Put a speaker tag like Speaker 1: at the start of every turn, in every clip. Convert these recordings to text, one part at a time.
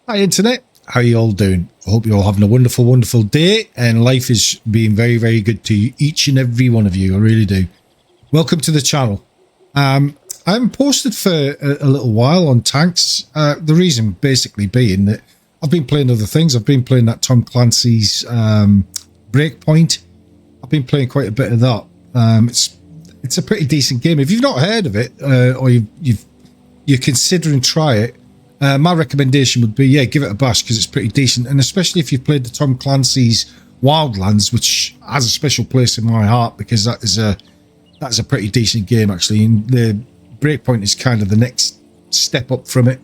Speaker 1: Hi Internet, how you all doing? I hope you're all having a wonderful, wonderful day and life is being very, very good to you, each and every one of you, I really do. Welcome to the channel. I haven't posted for a little while on tanks, the reason basically being that I've been playing other things. I've been playing that Tom Clancy's Breakpoint. I've been playing quite a bit of that. It's a pretty decent game. If you've not heard of it or you're considering try it, my recommendation would be, yeah, give it a bash because it's pretty decent. And especially if you've played the Tom Clancy's Wildlands, which has a special place in my heart because that's a pretty decent game actually. And the Breakpoint is kind of the next step up from it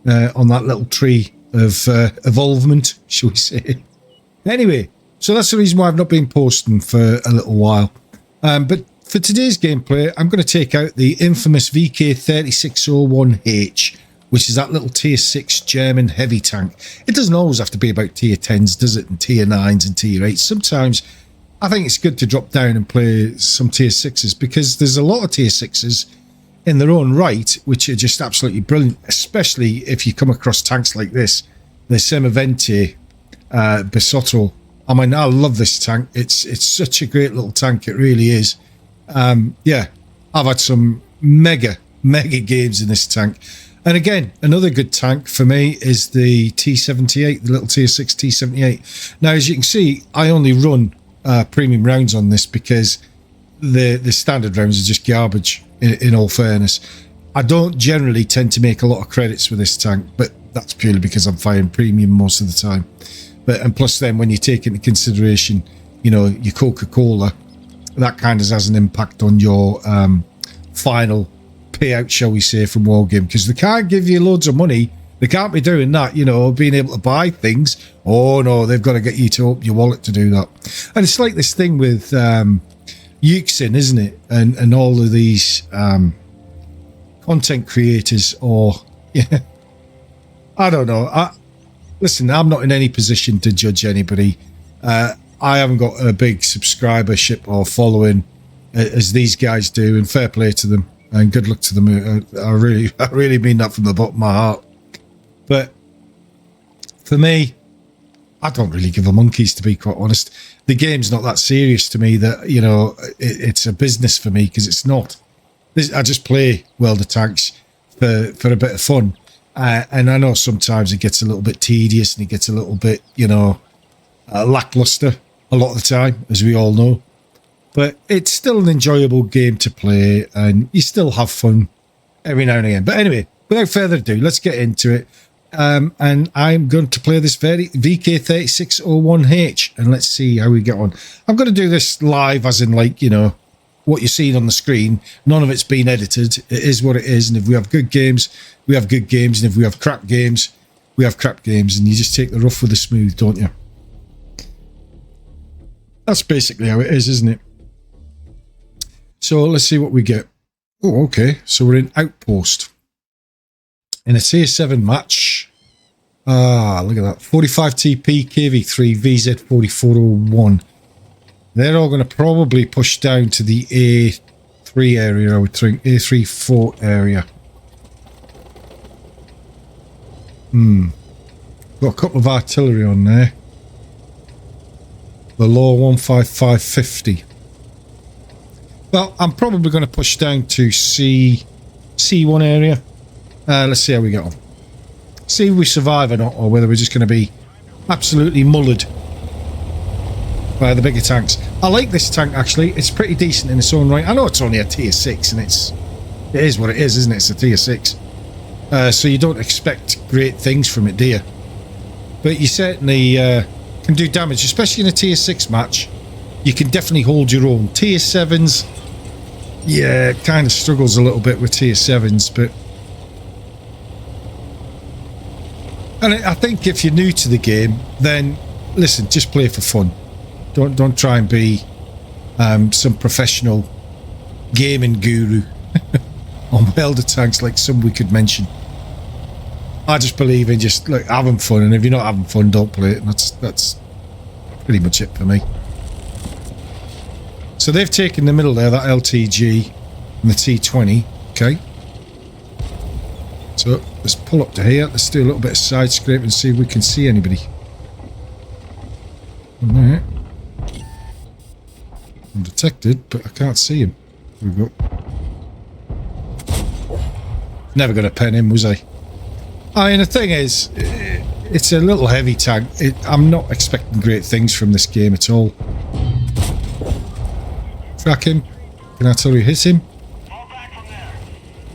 Speaker 1: on that little tree of evolvement, shall we say. Anyway, so that's the reason why I've not been posting for a little while. But for today's gameplay, I'm going to take out the infamous VK3601H, which is that little tier 6 German heavy tank. It doesn't always have to be about tier 10s, does it? And tier 9s and tier 8s. Sometimes I think it's good to drop down and play some tier 6s because there's a lot of tier 6s in their own right, which are just absolutely brilliant, especially if you come across tanks like this, the Semavente Bisotto. I mean, I love this tank. It's such a great little tank. It really is. Yeah, I've had some mega games in this tank. And again, another good tank for me is the T78, the little tier 6 T78. Now, as you can see, I only run premium rounds on this because the standard rounds are just garbage, in all fairness. I don't generally tend to make a lot of credits with this tank, but that's purely because I'm firing premium most of the time. And plus then when you take into consideration, you know, your Coca-Cola, that kind of has an impact on your final payout, shall we say, from Wargaming, because they can't give you loads of money. They can't be doing that, you know, being able to buy things. Oh no, they've got to get you to open your wallet to do that. And it's like this thing with Euxin, isn't it? And all of these content creators, or yeah, I don't know. Listen, I'm not in any position to judge anybody. I haven't got a big subscribership or following as these guys do, and fair play to them. And good luck to them. I really mean that from the bottom of my heart. But for me, I don't really give a monkeys, to be quite honest. The game's not that serious to me that, you know, it's a business for me, because it's not. I just play World of Tanks for a bit of fun. And I know sometimes it gets a little bit tedious and it gets a little bit, you know, lackluster a lot of the time, as we all know. But it's still an enjoyable game to play and you still have fun every now and again. But anyway, without further ado, let's get into it. And I'm going to play this VK3601H and let's see how we get on. I'm going to do this live, as in, like, you know, what you're seeing on the screen. None of it's been edited. It is what it is. And if we have good games, we have good games. And if we have crap games, we have crap games. And you just take the rough with the smooth, don't you? That's basically how it is, isn't it? So let's see what we get. Oh, okay. So we're in Outpost. In a tier 7 match. Ah, look at that. 45 TP, KV3, VZ4401. They're all going to probably push down to the A3 area, I would think. A3-4 area. Got a couple of artillery on there. The Law 15550. Well, I'm probably going to push down to C1 area. Let's see how we get on. See if we survive or not, or whether we're just going to be absolutely mullered by the bigger tanks. I like this tank, actually. It's pretty decent in its own right. I know it's only a tier 6, and it is what it is, isn't it? It's a tier 6. So you don't expect great things from it, do you? But you certainly can do damage, especially in a tier 6 match. You can definitely hold your own. Tier 7s, yeah, it kind of struggles a little bit with tier 7s, but... And I think if you're new to the game, then, listen, just play for fun. Don't try and be some professional gaming guru on World of Tanks like some we could mention. I just believe in just, like, having fun, and if you're not having fun, don't play it. And that's pretty much it for me. So they've taken the middle there, that LTG and the T20. Okay. So let's pull up to here. Let's do a little bit of side scrape and see if we can see anybody. There. Undetected, but I can't see him. Here we go. Never going to pen him, was I? I mean, the thing is, it's a little heavy tank. I'm not expecting great things from this game at all. Track him. Can artillery hit him?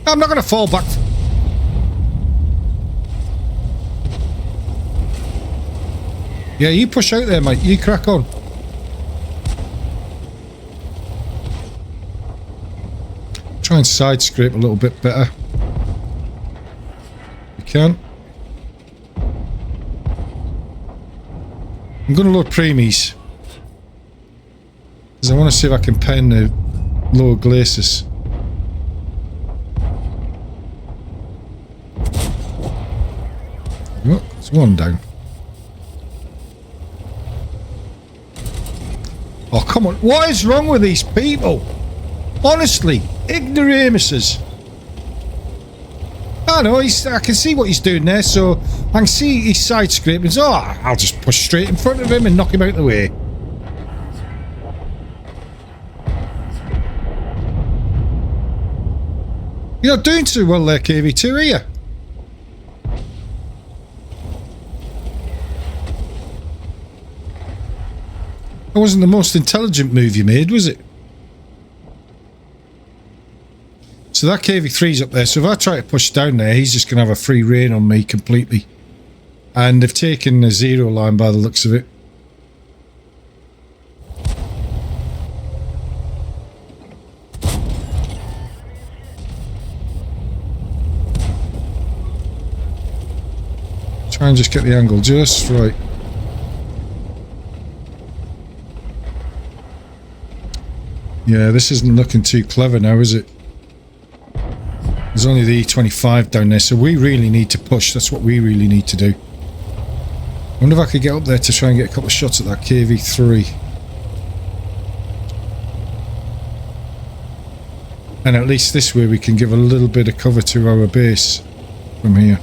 Speaker 1: I'm not going to fall back. Yeah, you push out there, mate. You crack on. Try and side scrape a little bit better. You can. I'm going to load preemies. Because I want to see if I can pen the lower glacis. Oh, there's one down. Oh, come on. What is wrong with these people? Honestly, ignoramuses. I know, I can see what he's doing there, so I can see he's side scraping. So, I'll just push straight in front of him and knock him out of the way. You're not doing too well there, KV2, are you? That wasn't the most intelligent move you made, was it? So that KV3's up there, so if I try to push down there, he's just going to have a free rein on me completely. And they've taken the zero line by the looks of it. Try and just get the angle just right. Yeah, this isn't looking too clever now, is it? There's only the E25 down there, so we really need to push. That's what we really need to do. I wonder if I could get up there to try and get a couple of shots at that KV3. And at least this way we can give a little bit of cover to our base from here.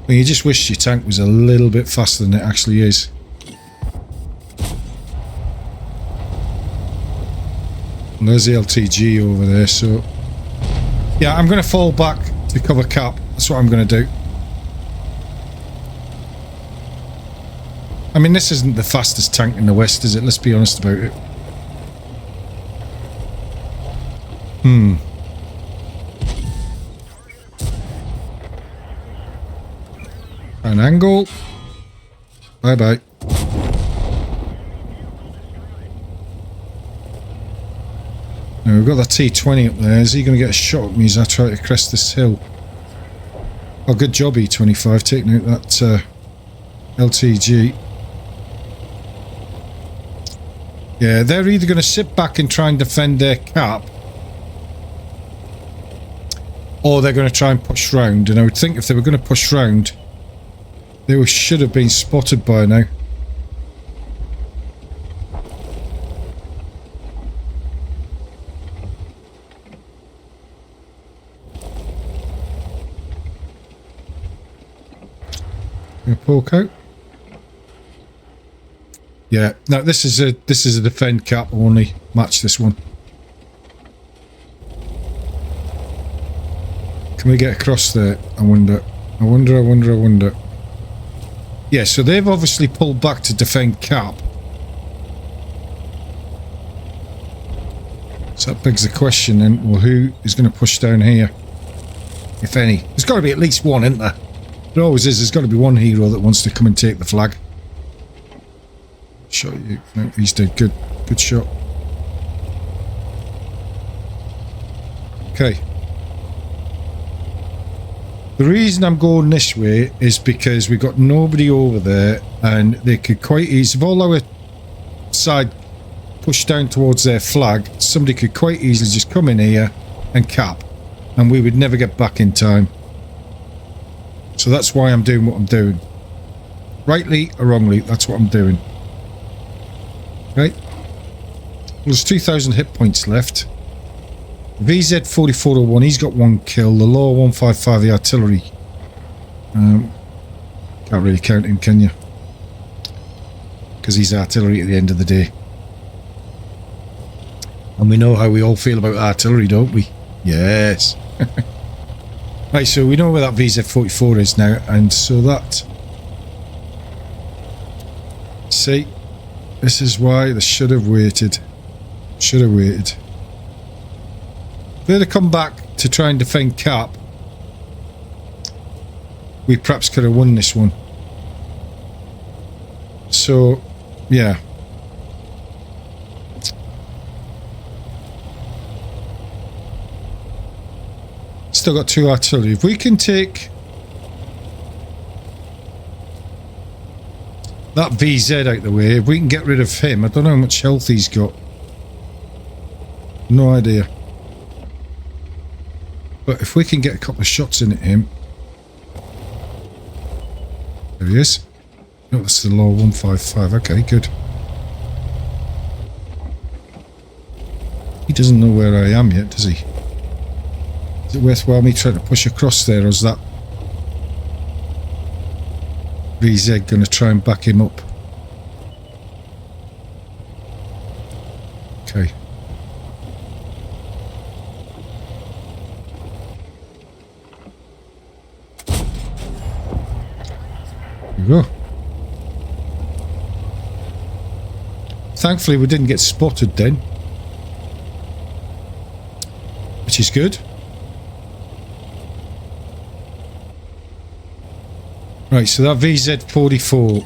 Speaker 1: Well, you just wish your tank was a little bit faster than it actually is. And there's the LTG over there, so... Yeah, I'm going to fall back to cover cap. That's what I'm going to do. I mean, this isn't the fastest tank in the West, is it? Let's be honest about it. An angle. Bye bye. Now we've got that T20 up there. Is he going to get a shot at me as I try to crest this hill? Oh, good job, E25, taking out that LTG. Yeah, they're either going to sit back and try and defend their cap, or they're going to try and push round. And I would think if they were going to push round, they should have been spotted by now. Gonna poke out. Yeah, no, this is a defend cap only. Match this one. Can we get across there? I wonder. I wonder. Yeah, so they've obviously pulled back to defend cap. So that begs the question then, well, who is going to push down here? If any. There's got to be at least one, isn't there? There always is. There's got to be one hero that wants to come and take the flag. Shot you. No, he's dead. Good shot. Okay. The reason I'm going this way is because we've got nobody over there, and they could quite easily, if all our side push down towards their flag, somebody could quite easily just come in here and cap, and we would never get back in time. So that's why I'm doing what I'm doing. Rightly or wrongly, that's what I'm doing. Right? There's 2,000 hit points left. VZ4401, he's got 1 kill. The Law 155, the artillery. Can't really count him, can you? Because he's artillery at the end of the day. And we know how we all feel about artillery, don't we? Yes. Right, so we know where that VZ44 is now, and so that... See, this is why they should have waited. Should have waited. If they'd have come back to try and defend Cap, we perhaps could have won this one. So, yeah. Still got 2 artillery. If we can take that VZ out the way, if we can get rid of him, I don't know how much health he's got. No idea. But if we can get a couple of shots in at him. There he is. Oh, that's the Law 155. Okay, good. He doesn't know where I am yet, does he? Is it worthwhile me trying to push across there, or is that VZ going to try and back him up? Okay. There we go. Thankfully we didn't get spotted then, which is good. Right, so that VZ44,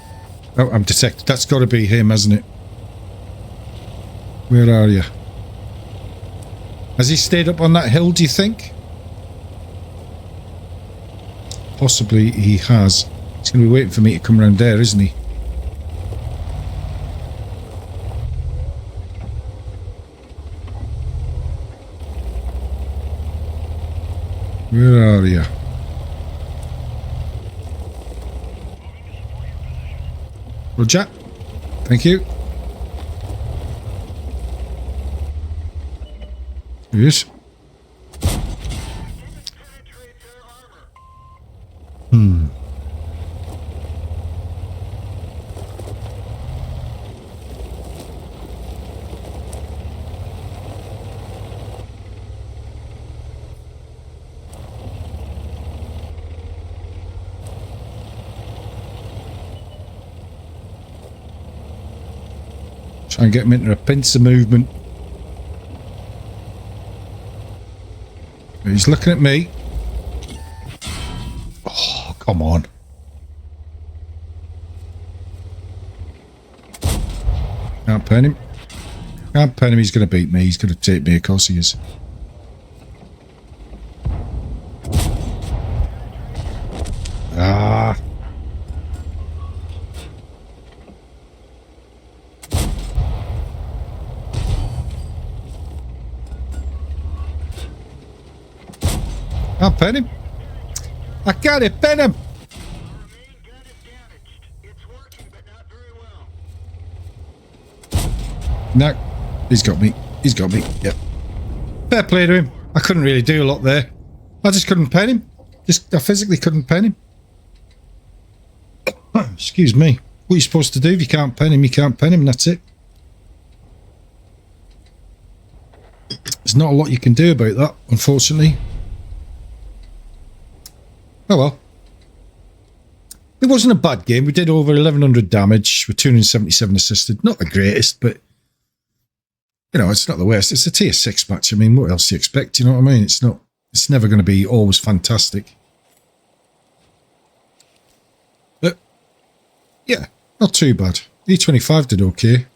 Speaker 1: oh, I'm detected. That's got to be him, hasn't it? Where are you? Has he stayed up on that hill, do you think? Possibly he has. He's going to be waiting for me to come around there, isn't he? Where are you? Roger. Thank you. Here he is. Try and get him into a pincer movement. He's looking at me. Oh, come on. Can't pen him. Can't pen him. He's going to beat me. He's going to take me, of course he is. Ah. Can't pen him. I can't pen him. No, he's got me. He's got me. Yep. Fair play to him. I couldn't really do a lot there. I just couldn't pen him. I physically couldn't pen him. Excuse me. What are you supposed to do? If you can't pen him, you can't pen him, and that's it. There's not a lot you can do about that, unfortunately. Oh well. It wasn't a bad game. We did over 1,100 damage with 277 assisted. Not the greatest, but you know, it's not the worst. It's a tier 6 match. I mean, what else do you expect? You know what I mean? It's never going to be always fantastic. But yeah, not too bad. E25 did okay.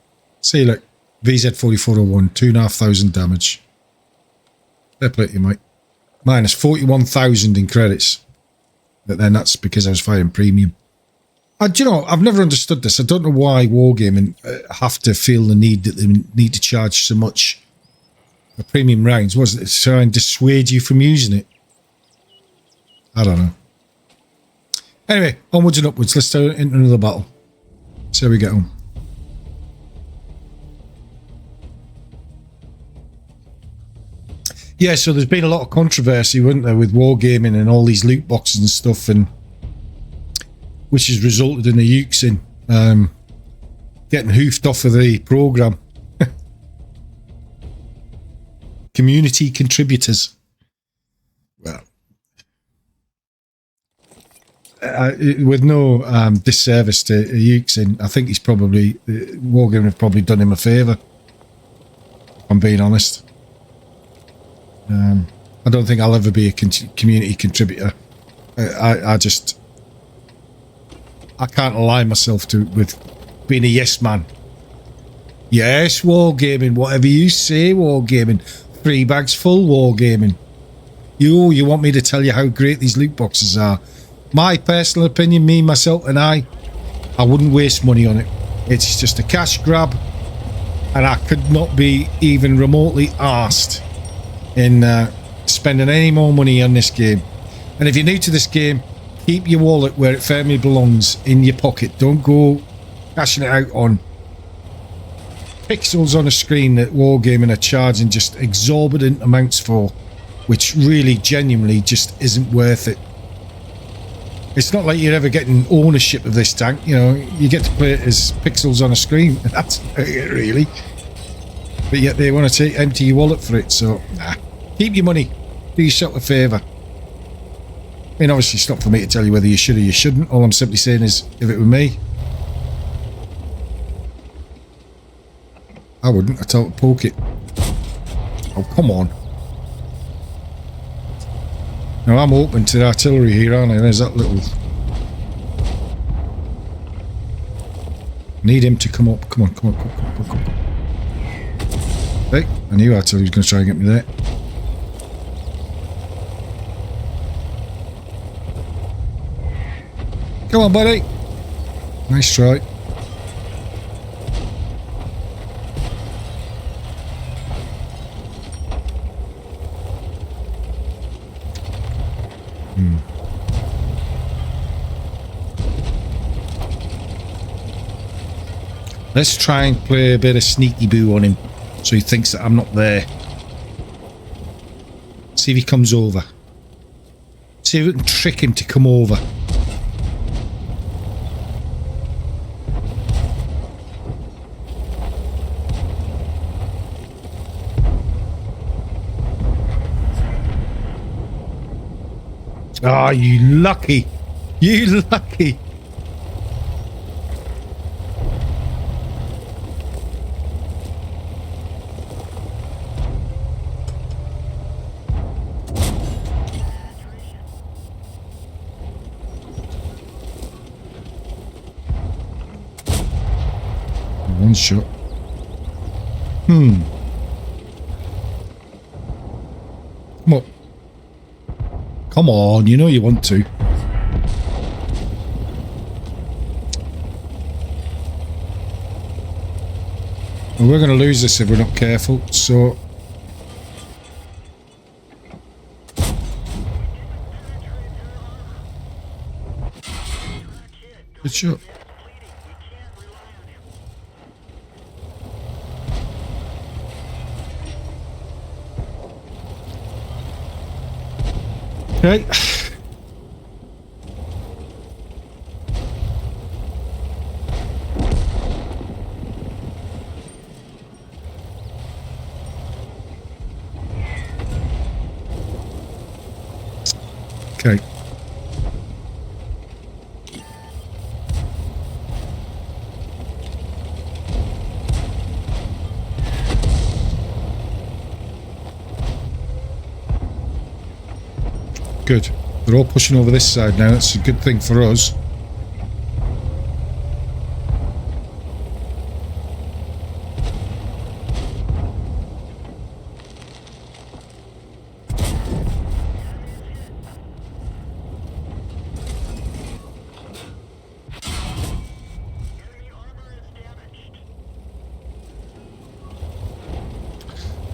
Speaker 1: See, look, VZ4401, 2,500 damage. Fair play to you, mate. Minus 41,000 in credits. But then that's because I was firing premium. And you know, I've never understood this. I don't know why Wargaming have to feel the need that they need to charge so much for premium rounds. Was it to try and dissuade you from using it? I don't know. Anyway, onwards and upwards. Let's go into another battle. See how we get on. Yeah, so there's been a lot of controversy, wasn't there, with Wargaming and all these loot boxes and stuff, and which has resulted in the Ukes getting hoofed off of the programme. Community contributors. Well, with no disservice to Ukes, I think he's probably Wargaming have probably done him a favour. If I'm being honest. I don't think I'll ever be a community contributor. I can't align myself with being a yes man. Yes, Wargaming, whatever you say, Wargaming. 3 bags full, Wargaming. You want me to tell you how great these loot boxes are? My personal opinion, me, myself and I wouldn't waste money on it. It's just a cash grab, and I could not be even remotely arsed in spending any more money on this game. And if you're new to this game, keep your wallet where it firmly belongs, in your pocket. Don't go cashing it out on pixels on a screen that Wargaming are charging just exorbitant amounts for, which really genuinely just isn't worth it. It's not like you're ever getting ownership of this tank, you know, you get to play it as pixels on a screen. That's it, really. But yet they want to empty your wallet for it, so nah. Keep your money. Do yourself a favour. I mean, obviously it's not for me to tell you whether you should or you shouldn't. All I'm simply saying is, if it were me, I wouldn't. I'd tell it to poke it. Oh, come on. Now I'm open to the artillery here, aren't I? There's that little... Need him to come up. Come on, come on, come on, come on, come on. Hey, I knew artillery was going to try and get me there. Come on, buddy. Nice try. Let's try and play a bit of sneaky boo on him, so he thinks that I'm not there. See if he comes over. See if we can trick him to come over. Ah, oh, you lucky. You lucky. One shot. Come on. Come on, you know you want to. And we're going to lose this if we're not careful, so... Good shot. Okay. Okay. Good. They're all pushing over this side now. That's a good thing for us.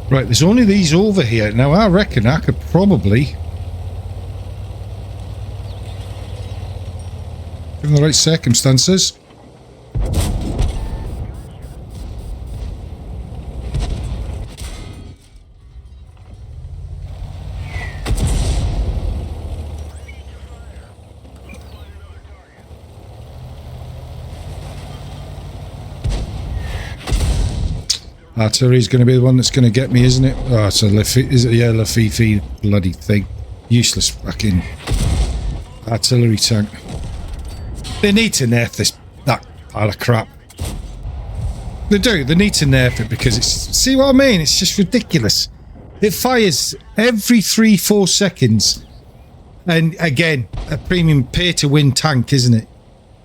Speaker 1: Right, there's only these over here. Now, I reckon I could probably... given the right circumstances. Artillery's going to be the one that's going to get me, isn't it? Oh, it's a is it? Yeah, Lafifi bloody thing. Useless fucking artillery tank. They need to nerf that pile of crap. They do. They need to nerf it because it's... See what I mean? It's just ridiculous. It fires every 3-4 seconds. And again, a premium pay-to-win tank, isn't it?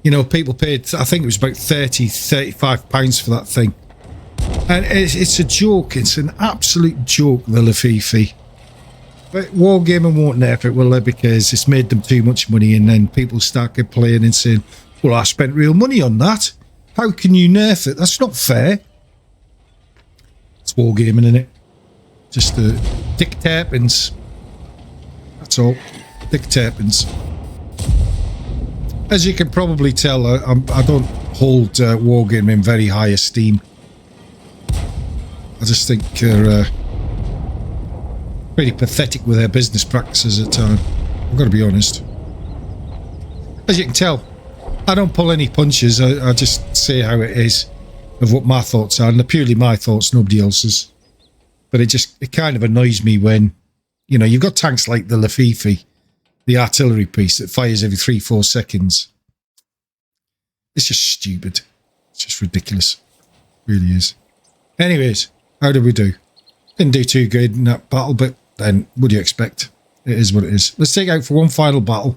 Speaker 1: You know, people paid, I think it was about £35 for that thing. And it's a joke. It's an absolute joke, the Lafifi. But Wargaming won't nerf it, will they? Because it's made them too much money, and then people start complaining and saying, well, I spent real money on that. How can you nerf it? That's not fair. It's Wargaming, isn't it? Just the dick terpins. That's all. Dick terpins. As you can probably tell, I don't hold Wargaming in very high esteem. I just think they're pretty pathetic with their business practices at times. I've got to be honest. As you can tell, I don't pull any punches. I just say how it is, of what my thoughts are, and they're purely my thoughts, nobody else's. But it kind of annoys me when, you know, you've got tanks like the Lafifi, the artillery piece that fires every 3-4 seconds. It's just stupid. It's just ridiculous. It really is. Anyways, how did we do? Didn't do too good in that battle, but then what do you expect? It is what it is. Let's take out for one final battle.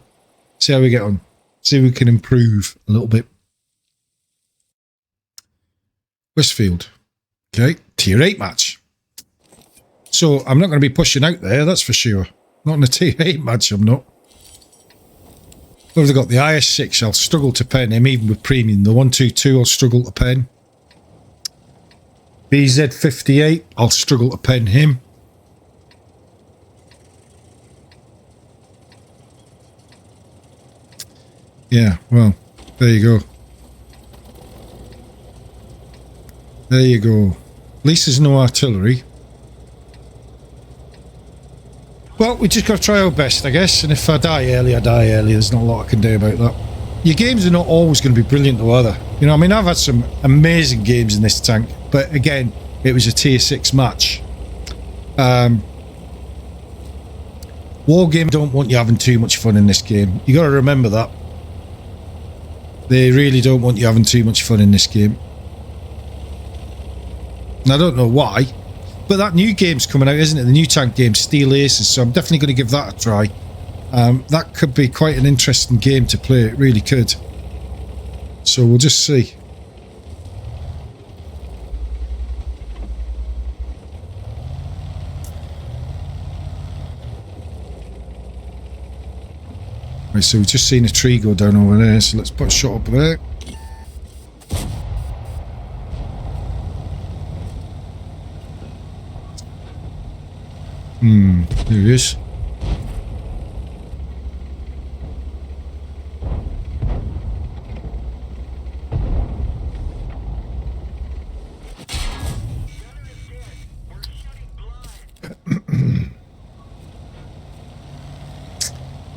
Speaker 1: See how we get on. See if we can improve a little bit. Westfield. Okay, tier 8 match. So I'm not going to be pushing out there, that's for sure. Not in a tier 8 match, I'm not. What have they got? The IS-6, I'll struggle to pen him, even with premium. The 122, I'll struggle to pen. BZ-58, I'll struggle to pen him. Yeah, well, there you go. There you go. At least there's no artillery. Well, we just got to try our best, I guess. And if I die early, I die early. There's not a lot I can do about that. Your games are not always going to be brilliant, though, are they? You know, I mean, I've had some amazing games in this tank. But again, it was a tier 6 match. Wargaming don't want you having too much fun in this game. You got to remember that. They really don't want you having too much fun in this game. And I don't know why. But that new game's coming out, isn't it? The new tank game, Steel Aces. So I'm definitely going to give that a try. That could be quite an interesting game to play. It really could. So we'll just see. Right, so we've just seen a tree go down over there. So let's put a shot up there. There he is.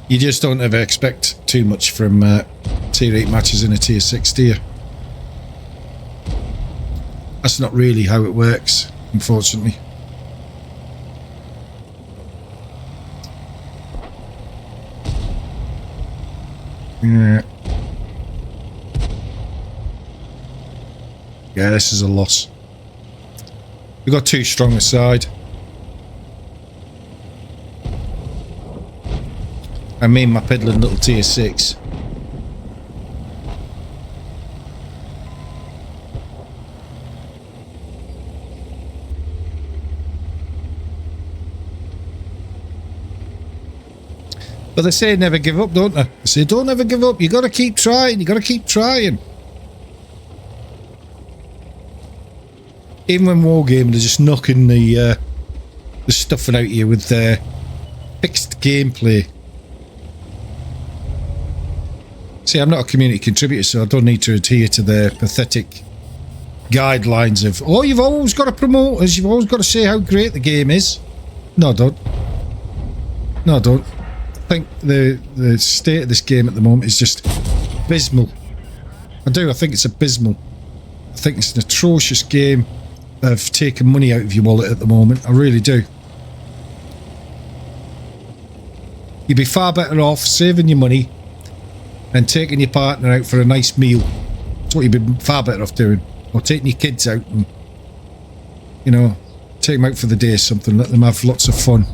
Speaker 1: You just don't ever expect too much from tier 8 matches in a tier 6, do you? That's not really how it works, unfortunately. Yeah. Yeah, this is a loss. We've got too strong a side. I mean, my piddling little tier 6. But they say never give up, don't they? They say don't ever give up. You got to keep trying. You got to keep trying. Even when Wargaming, they're just knocking the stuffing out of you with their fixed gameplay. See, I'm not a community contributor, so I don't need to adhere to their pathetic guidelines of, oh, you've always got to promote us. You've always got to say how great the game is. No, I don't. No, I don't. I think the state of this game at the moment is just abysmal. I do. I think it's abysmal. I think it's an atrocious game. of taking money out of your wallet at the moment. I really do. You'd be far better off saving your money and taking your partner out for a nice meal. That's what you'd be far better off doing. Or taking your kids out and, you know, take them out for the day or something. Let them have lots of fun.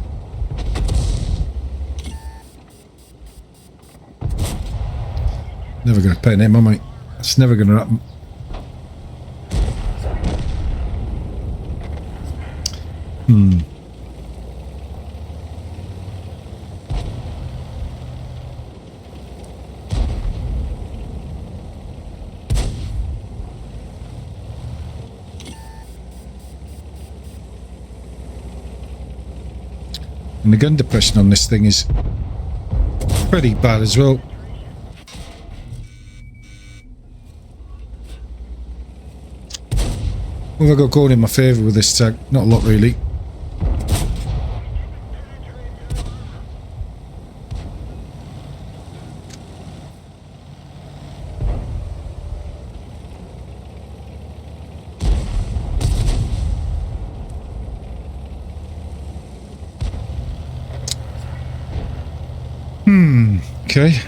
Speaker 1: Never going to pay him, am I? That's never going to happen. And the gun depression on this thing is pretty bad as well. What have I got going in my favour with this tank? Not a lot, really. Okay.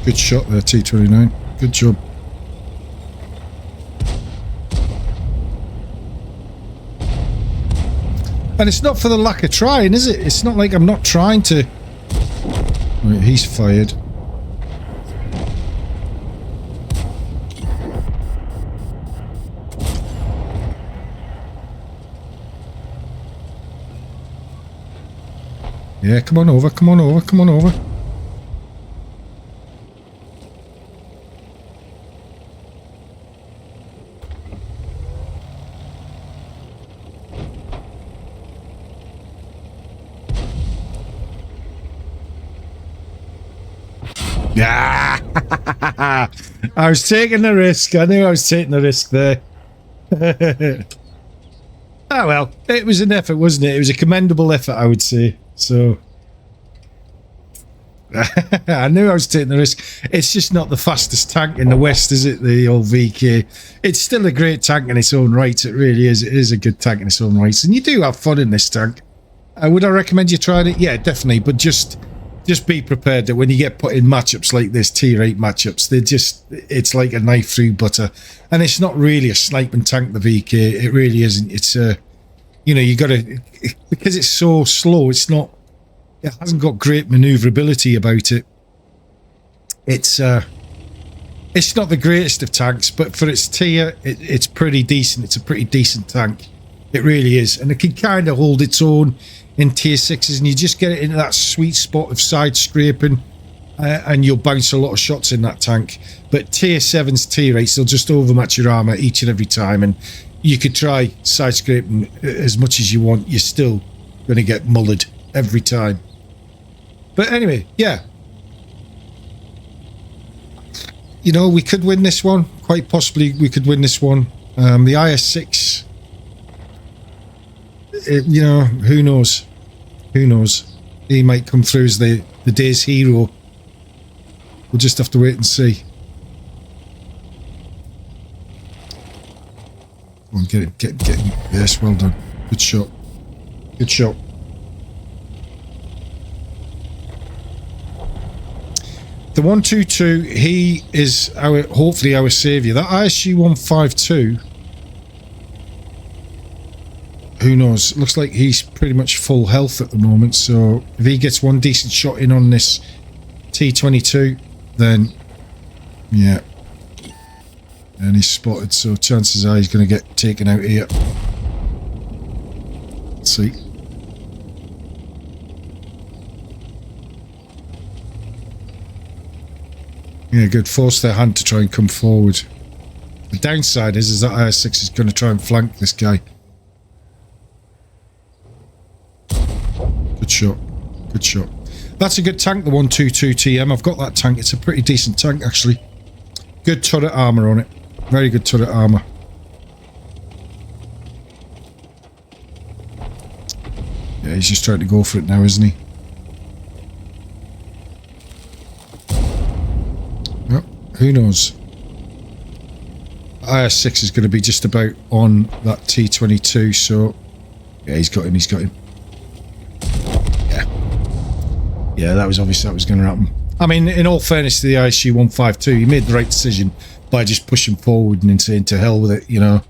Speaker 1: Good shot there, T29. Good job. And it's not for the lack of trying, is it? It's not like I'm not trying to... Right, he's fired. Yeah, come on over, come on over, come on over. Yeah, I was taking the risk. I knew I was taking the risk there. Oh well, it was an effort, wasn't it? It was a commendable effort, I would say. So I knew I was taking the risk. It's just not the fastest tank in the West, is it? The old VK. It's still a great tank in its own right. It really is. It is a good tank in its own right, and you do have fun in this tank. Would I recommend you trying it? Yeah, definitely. But just be prepared that when you get put in matchups like this, tier 8 matchups, it's like a knife through butter. And it's not really a sniping tank, the VK. It really isn't. It's you know, you got to, because it's so slow, it hasn't got great maneuverability about it. It's not the greatest of tanks, but for its tier, it's pretty decent. It's a pretty decent tank. It really is. And it can kind of hold its own in tier 6s, and you just get it into that sweet spot of side scraping, and you'll bounce a lot of shots in that tank. But tier 7s, tier 8s, they'll just overmatch your armour each and every time, and you could try side scraping as much as you want, you're still going to get mullered every time. But anyway, yeah. You know, we could win this one. Quite possibly we could win this one. The IS-6, you know, who knows? Who knows? He might come through as the day's hero. We'll just have to wait and see. Come on, get it. Yes, well done. Good shot. Good shot. The 122, he is hopefully our saviour. That ISG 152, who knows? Looks like he's pretty much full health at the moment, so if he gets one decent shot in on this T22, then yeah. And he's spotted, so chances are he's going to get taken out here. Let's see. Yeah, good. Force their hand to try and come forward. The downside is that IS-6 is going to try and flank this guy. Good shot. Good shot. That's a good tank, the 122 TM. I've got that tank. It's a pretty decent tank, actually. Good turret armour on it. Very good turret armour. Yeah, he's just trying to go for it now, isn't he? Who knows? IS6 is going to be just about on that T22, so yeah, he's got him. Yeah, that was obvious that was going to happen. I mean, in all fairness to the ISU 152, he made the right decision by just pushing forward and saying to hell with it, you know,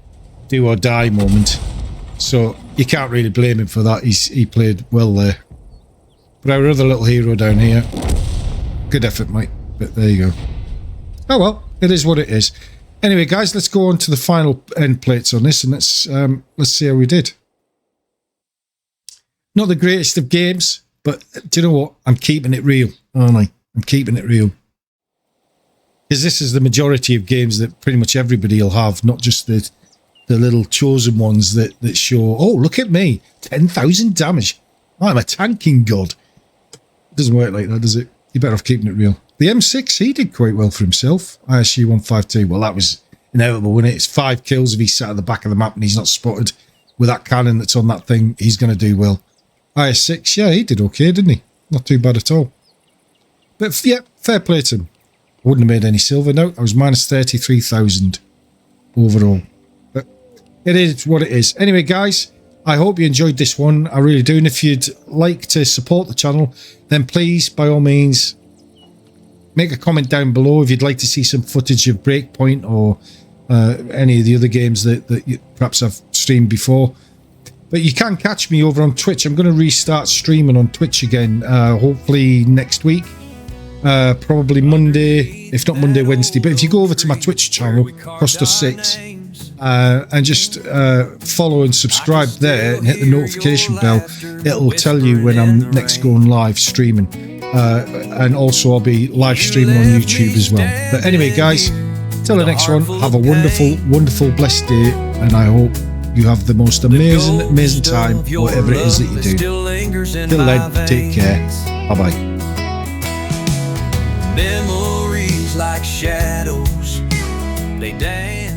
Speaker 1: do or die moment. So you can't really blame him for that. He played well there. But our other little hero down here, good effort, mate. But there you go. Oh well, it is what it is. Anyway, guys, let's go on to the final end plates on this, and let's see how we did. Not the greatest of games, but do you know what? I'm keeping it real, aren't I? I'm keeping it real. Because this is the majority of games that pretty much everybody will have, not just the little chosen ones that show, oh, look at me, 10,000 damage. I'm a tanking god. It doesn't work like that, does it? You're better off keeping it real. The M6, he did quite well for himself. ISU 152. Well, that was inevitable, wasn't it? It's 5 kills if he's sat at the back of the map and he's not spotted with that cannon that's on that thing. He's going to do well. IS6, yeah, he did okay, didn't he? Not too bad at all. But yeah, fair play to him. I wouldn't have made any silver. No, I was minus 33,000 overall. But it is what it is. Anyway, guys, I hope you enjoyed this one. I really do. And if you'd like to support the channel, then please, by all means, make a comment down below if you'd like to see some footage of Breakpoint or any of the other games that perhaps I've streamed before. But you can catch me over on Twitch. I'm going to restart streaming on Twitch again, hopefully next week. Probably Monday, if not Monday, Wednesday. But if you go over to my Twitch channel, Costa6, and just follow and subscribe there and hit the notification bell, it'll tell you when I'm next going live streaming. And also I'll be live streaming on YouTube as well. But anyway, guys, till the next one, have a wonderful, wonderful, blessed day, and I hope you have the most amazing, amazing time, whatever it is that you do. Till then, take care. Bye-bye.
Speaker 2: Memories like shadows, they dance.